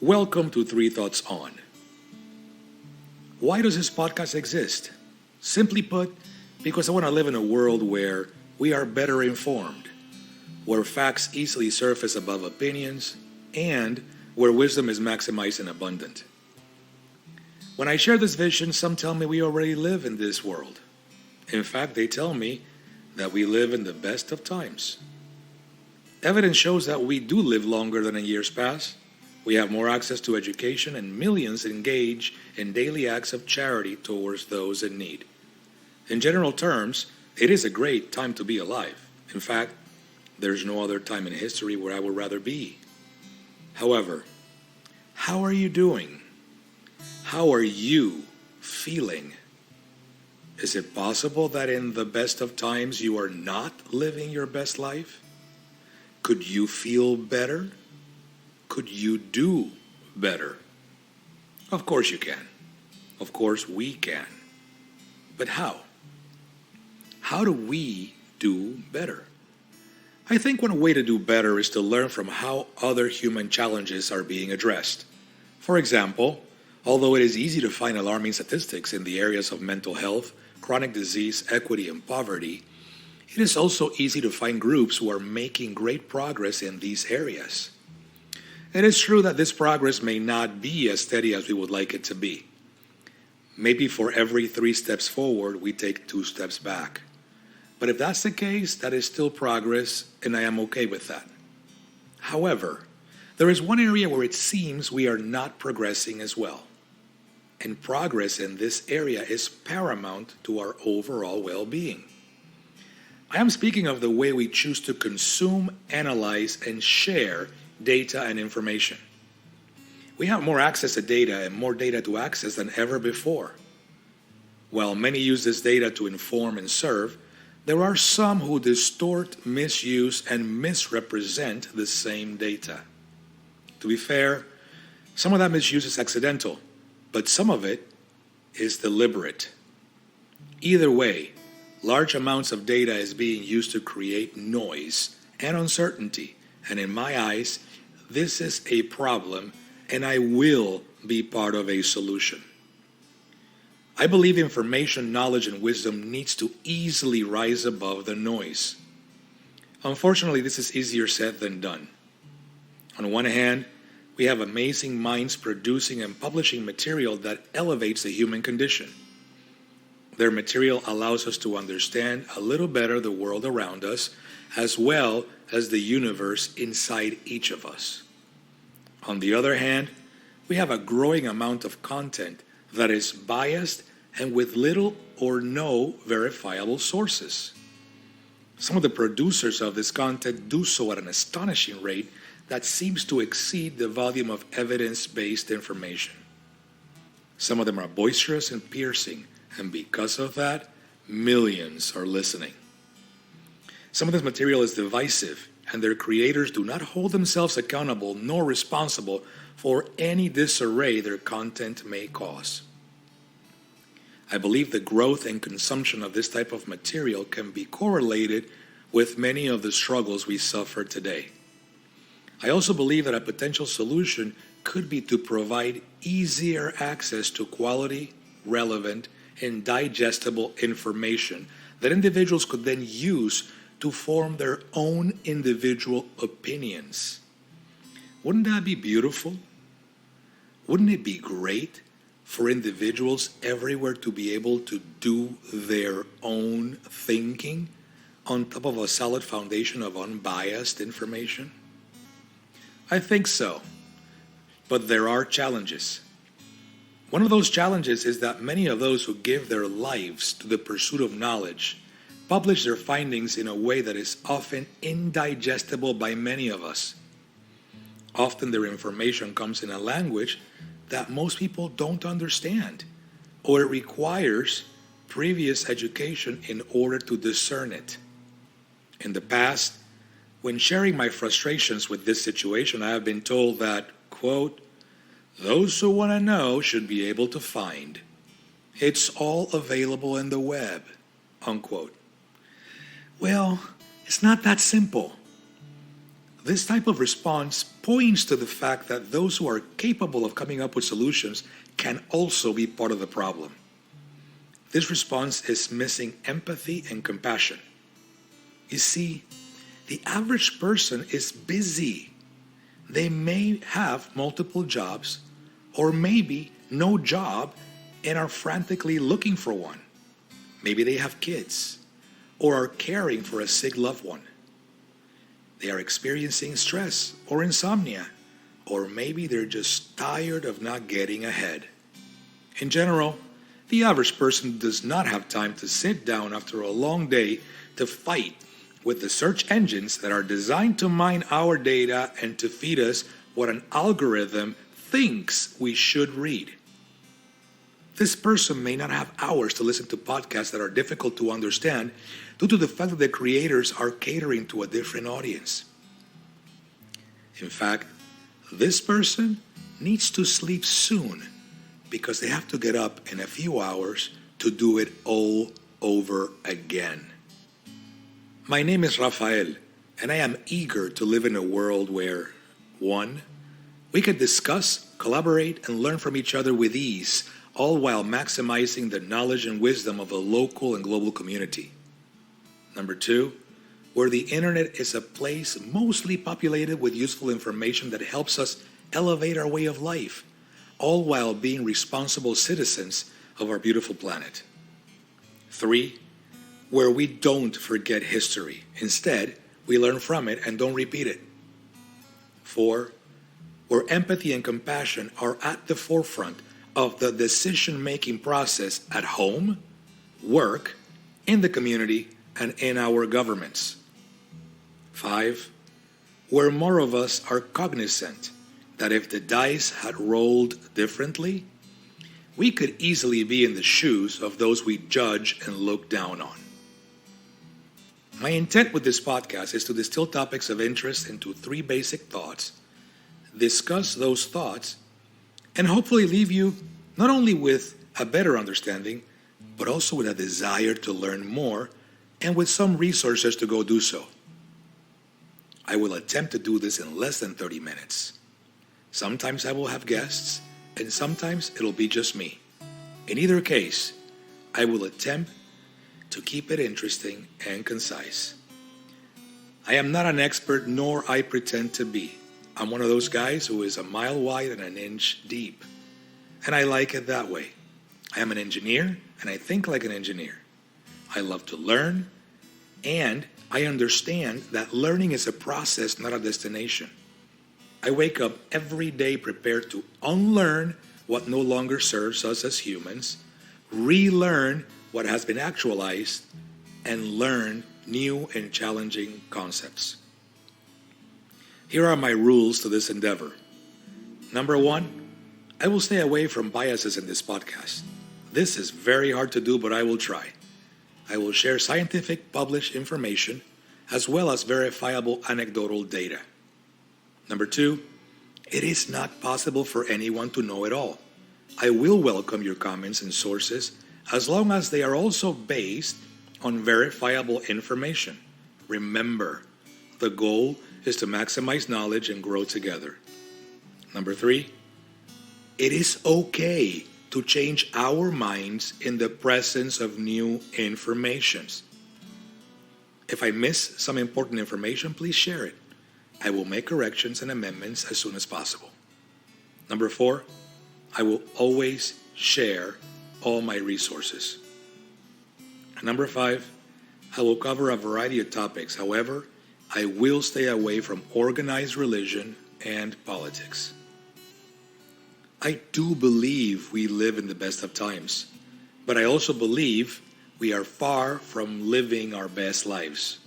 Welcome to Three Thoughts On. Why does this podcast exist? Simply put, because I want to live in a world where we are better informed, where facts easily surface above opinions, and where wisdom is maximized and abundant. When I share this vision, some tell me we already live in this world. In fact, they tell me that we live in the best of times. Evidence shows that we do live longer than in years past. We have more access to education, and millions engage in daily acts of charity towards those in need. In general terms, it is a great time to be alive. In fact, there's no other time in history where I would rather be. However, how are you doing? How are you feeling? Is it possible that in the best of times you are not living your best life? Could you feel better? Could you do better? Of course you can. Of course we can. But how? How do we do better? I think one way to do better is to learn from how other human challenges are being addressed. For example, although it is easy to find alarming statistics in the areas of mental health, chronic disease, equity, and poverty, it is also easy to find groups who are making great progress in these areas. It is true that this progress may not be as steady as we would like it to be. Maybe for every 3 steps forward, we take 2 steps back. But if that's the case, that is still progress, and I am okay with that. However, there is one area where it seems we are not progressing as well. And progress in this area is paramount to our overall well-being. I am speaking of the way we choose to consume, analyze, and share data and information. We have more access to data and more data to access than ever before. While many use this data to inform and serve, there are some who distort, misuse, and misrepresent the same data. To be fair, some of that misuse is accidental, but some of it is deliberate. Either way, large amounts of data is being used to create noise and uncertainty, and in my eyes, this is a problem, and I will be part of a solution. I believe information, knowledge, and wisdom needs to easily rise above the noise. Unfortunately, this is easier said than done. On one hand, we have amazing minds producing and publishing material that elevates the human condition. Their material allows us to understand a little better the world around us, as well as the universe inside each of us. On the other hand, we have a growing amount of content that is biased and with little or no verifiable sources. Some of the producers of this content do so at an astonishing rate that seems to exceed the volume of evidence-based information. Some of them are boisterous and piercing, and because of that, millions are listening. Some of this material is divisive, and their creators do not hold themselves accountable nor responsible for any disarray their content may cause. I believe the growth and consumption of this type of material can be correlated with many of the struggles we suffer today. I also believe that a potential solution could be to provide easier access to quality, relevant, and digestible information that individuals could then use to form their own individual opinions. Wouldn't that be beautiful? Wouldn't it be great for individuals everywhere to be able to do their own thinking on top of a solid foundation of unbiased information? I think so, but there are challenges. One of those challenges is that many of those who give their lives to the pursuit of knowledge publish their findings in a way that is often indigestible by many of us. Often their information comes in a language that most people don't understand, or it requires previous education in order to discern it. In the past, when sharing my frustrations with this situation, I have been told that, quote, those who want to know should be able to find. It's all available in the web, unquote. Well, it's not that simple. This type of response points to the fact that those who are capable of coming up with solutions can also be part of the problem. This response is missing empathy and compassion. You see, the average person is busy. They may have multiple jobs, or maybe no job and are frantically looking for one. Maybe they have kids, or are caring for a sick loved one. They are experiencing stress or insomnia, or maybe they're just tired of not getting ahead. In general, the average person does not have time to sit down after a long day to fight with the search engines that are designed to mine our data and to feed us what an algorithm thinks we should read. This person may not have hours to listen to podcasts that are difficult to understand due to the fact that the creators are catering to a different audience. In fact, this person needs to sleep soon because they have to get up in a few hours to do it all over again. My name is Rafael, and I am eager to live in a world where 1. We can discuss, collaborate, and learn from each other with ease, all while maximizing the knowledge and wisdom of a local and global community. 2, where the internet is a place mostly populated with useful information that helps us elevate our way of life, all while being responsible citizens of our beautiful planet. 3, where we don't forget history. Instead, we learn from it and don't repeat it. 4, where empathy and compassion are at the forefront of the decision-making process at home, work, in the community, and in our governments. 5, where more of us are cognizant that if the dice had rolled differently, we could easily be in the shoes of those we judge and look down on. My intent with this podcast is to distill topics of interest into 3 basic thoughts, discuss those thoughts, and hopefully leave you not only with a better understanding, but also with a desire to learn more and with some resources to go do so. I will attempt to do this in less than 30 minutes. Sometimes I will have guests, and sometimes it'll be just me. In either case, I will attempt to keep it interesting and concise. I am not an expert, nor I pretend to be. I'm one of those guys who is a mile wide and an inch deep. And I like it that way. I am an engineer, and I think like an engineer. I love to learn, and I understand that learning is a process, not a destination. I wake up every day prepared to unlearn what no longer serves us as humans, relearn what has been actualized, and learn new and challenging concepts. Here are my rules to this endeavor. 1, I will stay away from biases in this podcast. This is very hard to do, but I will try. I will share scientific published information as well as verifiable anecdotal data. 2, it is not possible for anyone to know it all. I will welcome your comments and sources as long as they are also based on verifiable information. Remember, the goal is to maximize knowledge and grow together. 3, it is okay to change our minds in the presence of new information. If I miss some important information, please share it. I will make corrections and amendments as soon as possible. 4, I will always share all my resources. 5, I will cover a variety of topics. However, I will stay away from organized religion and politics. I do believe we live in the best of times, but I also believe we are far from living our best lives.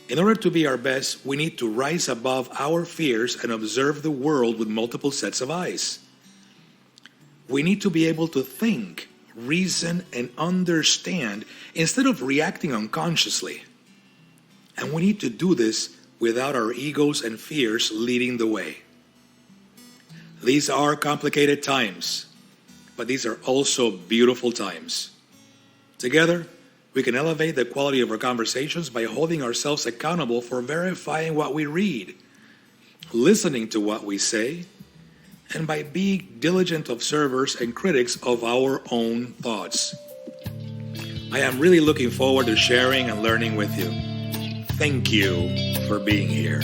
In order to be our best, we need to rise above our fears and observe the world with multiple sets of eyes. We need to be able to think, reason, and understand instead of reacting unconsciously. And we need to do this without our egos and fears leading the way. These are complicated times, but these are also beautiful times. Together, We can elevate the quality of our conversations by holding ourselves accountable for verifying what we read, listening to what we say, and by being diligent observers and critics of our own thoughts. I am really looking forward to sharing and learning with you. Thank you for being here.